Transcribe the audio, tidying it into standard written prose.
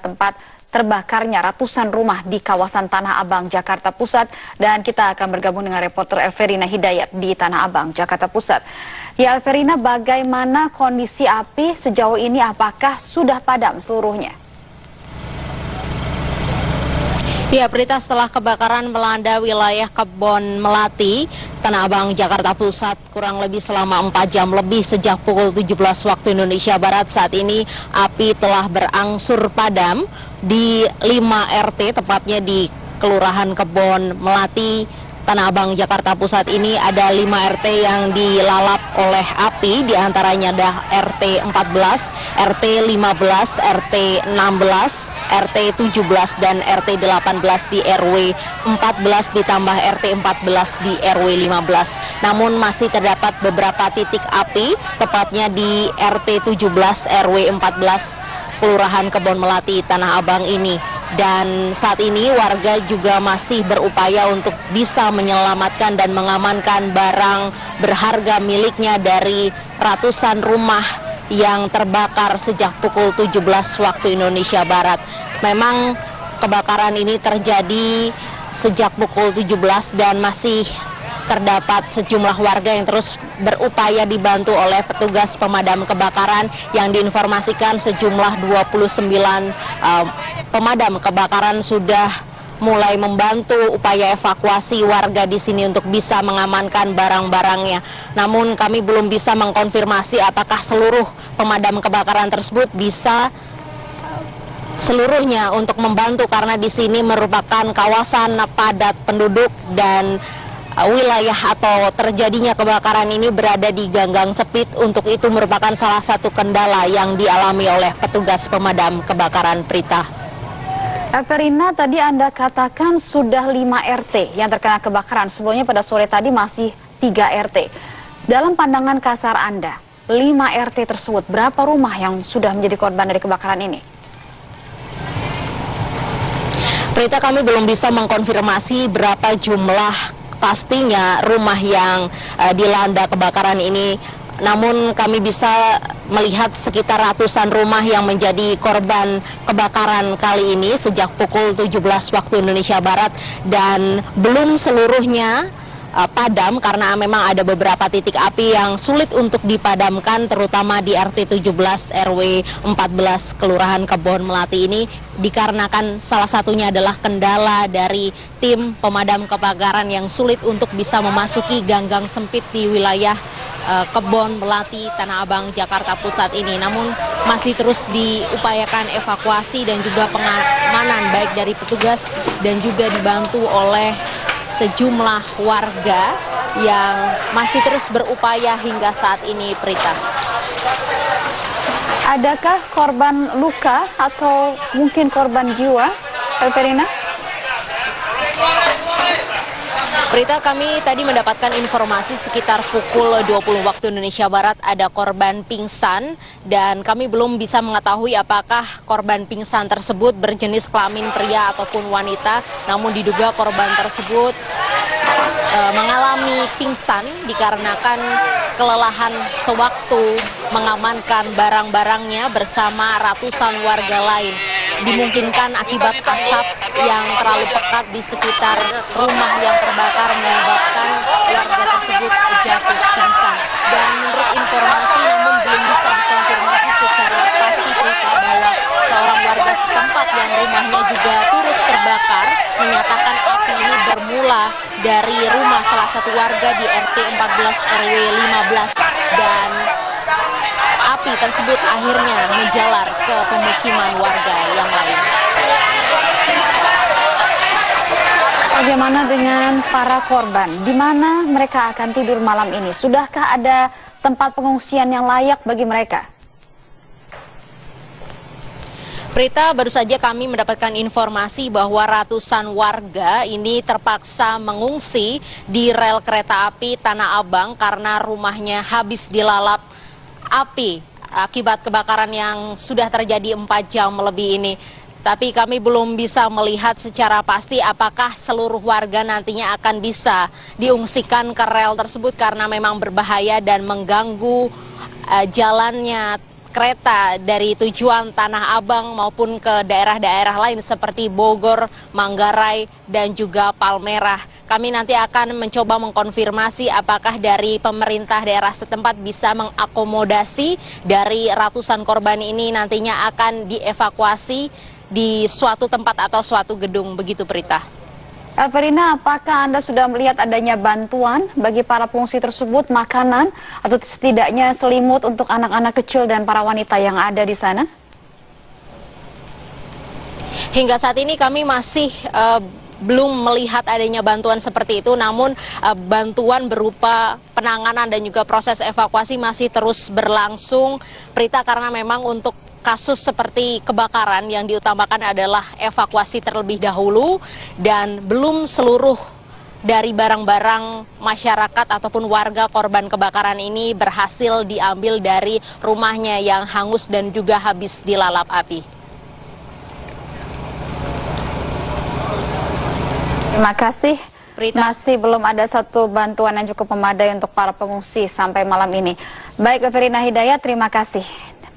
tempat terbakarnya ratusan rumah di kawasan Tanah Abang, Jakarta Pusat. Dan kita akan bergabung dengan reporter Elverina Hidayat di Tanah Abang, Jakarta Pusat. Ya Elverina, bagaimana kondisi api sejauh ini? Apakah sudah padam seluruhnya? Ya, Prita, setelah kebakaran melanda wilayah Kebon Melati, Tanah Abang, Jakarta Pusat kurang lebih selama 4 jam lebih sejak pukul 17 waktu Indonesia Barat. Saat ini api telah berangsur padam di 5 RT, tepatnya di Kelurahan Kebon Melati, Tanah Abang, Jakarta Pusat ini ada 5 RT yang dilalap oleh api, diantaranya ada RT 14, RT 15, RT 16, RT 17, dan RT 18 di RW 14 ditambah RT 14 di RW 15. Namun masih terdapat beberapa titik api, tepatnya di RT 17 RW 14 Kelurahan Kebon Melati, Tanah Abang ini. Dan saat ini warga juga masih berupaya untuk bisa menyelamatkan dan mengamankan barang berharga miliknya dari ratusan rumah yang terbakar sejak pukul 17 waktu Indonesia Barat. Memang kebakaran ini terjadi sejak pukul 17 dan masih terdapat sejumlah warga yang terus berupaya dibantu oleh petugas pemadam kebakaran yang diinformasikan sejumlah 29 pemadam kebakaran sudah mulai membantu upaya evakuasi warga di sini untuk bisa mengamankan barang-barangnya. Namun kami belum bisa mengkonfirmasi apakah seluruh pemadam kebakaran tersebut bisa seluruhnya untuk membantu, karena di sini merupakan kawasan padat penduduk dan wilayah atau terjadinya kebakaran ini berada di ganggang sempit. Untuk itu merupakan salah satu kendala yang dialami oleh petugas pemadam kebakaran, Prita. Elverina, tadi Anda katakan sudah 5 RT yang terkena kebakaran. Sebelumnya pada sore tadi masih 3 RT. Dalam pandangan kasar Anda, 5 RT tersebut, berapa rumah yang sudah menjadi korban dari kebakaran ini? Prita, kami belum bisa mengkonfirmasi berapa jumlah pastinya rumah yang dilanda kebakaran ini. Namun kami bisa melihat sekitar ratusan rumah yang menjadi korban kebakaran kali ini sejak pukul 17 waktu Indonesia Barat, dan belum seluruhnya padam karena memang ada beberapa titik api yang sulit untuk dipadamkan, terutama di RT 17 RW 14 Kelurahan Kebon Melati ini, dikarenakan salah satunya adalah kendala dari tim pemadam kebakaran yang sulit untuk bisa memasuki ganggang sempit di wilayah Kebon Melati, Tanah Abang, Jakarta Pusat ini. Namun masih terus diupayakan evakuasi dan juga pengamanan baik dari petugas dan juga dibantu oleh sejumlah warga yang masih terus berupaya hingga saat ini, Prita. Adakah korban luka atau mungkin korban jiwa, Elverina? Prita, kami tadi mendapatkan informasi sekitar pukul 20 waktu Indonesia Barat ada korban pingsan, dan kami belum bisa mengetahui apakah korban pingsan tersebut berjenis kelamin pria ataupun wanita. Namun diduga korban tersebut mengalami pingsan dikarenakan kelelahan sewaktu mengamankan barang-barangnya bersama ratusan warga lain. Dimungkinkan akibat asap yang terlalu pekat di sekitar rumah yang terbakar menyebabkan warga tersebut jatuh pingsan. Dan menurut informasi, namun belum bisa dikonfirmasi secara pasti, Prita, bahwa seorang warga setempat yang rumahnya juga turut terbakar menyatakan api ini bermula dari rumah salah satu warga di RT 14 RW 15, dan api tersebut akhirnya menjalar ke pemukiman warga yang lain. Bagaimana dengan para korban? Di mana mereka akan tidur malam ini? Sudahkah ada tempat pengungsian yang layak bagi mereka? Prita, baru saja kami mendapatkan informasi bahwa ratusan warga ini terpaksa mengungsi di rel kereta api Tanah Abang karena rumahnya habis dilalap api akibat kebakaran yang sudah terjadi 4 jam lebih ini. Tapi kami belum bisa melihat secara pasti apakah seluruh warga nantinya akan bisa diungsikan ke rel tersebut karena memang berbahaya dan mengganggu jalannya kereta dari tujuan Tanah Abang maupun ke daerah-daerah lain seperti Bogor, Manggarai, dan juga Palmerah. Kami nanti akan mencoba mengkonfirmasi apakah dari pemerintah daerah setempat bisa mengakomodasi dari ratusan korban ini nantinya akan dievakuasi di suatu tempat atau suatu gedung, begitu Prita. Elverina, apakah Anda sudah melihat adanya bantuan bagi para pengungsi tersebut, makanan atau setidaknya selimut untuk anak-anak kecil dan para wanita yang ada di sana? Hingga saat ini kami masih belum melihat adanya bantuan seperti itu, namun bantuan berupa penanganan dan juga proses evakuasi masih terus berlangsung, Prita, karena memang untuk kasus seperti kebakaran yang diutamakan adalah evakuasi terlebih dahulu dan belum seluruh dari barang-barang masyarakat ataupun warga korban kebakaran ini berhasil diambil dari rumahnya yang hangus dan juga habis dilalap api. Terima kasih. Prita. Masih belum ada satu bantuan yang cukup memadai untuk para pengungsi sampai malam ini. Baik, Elverina Hidayat, terima kasih.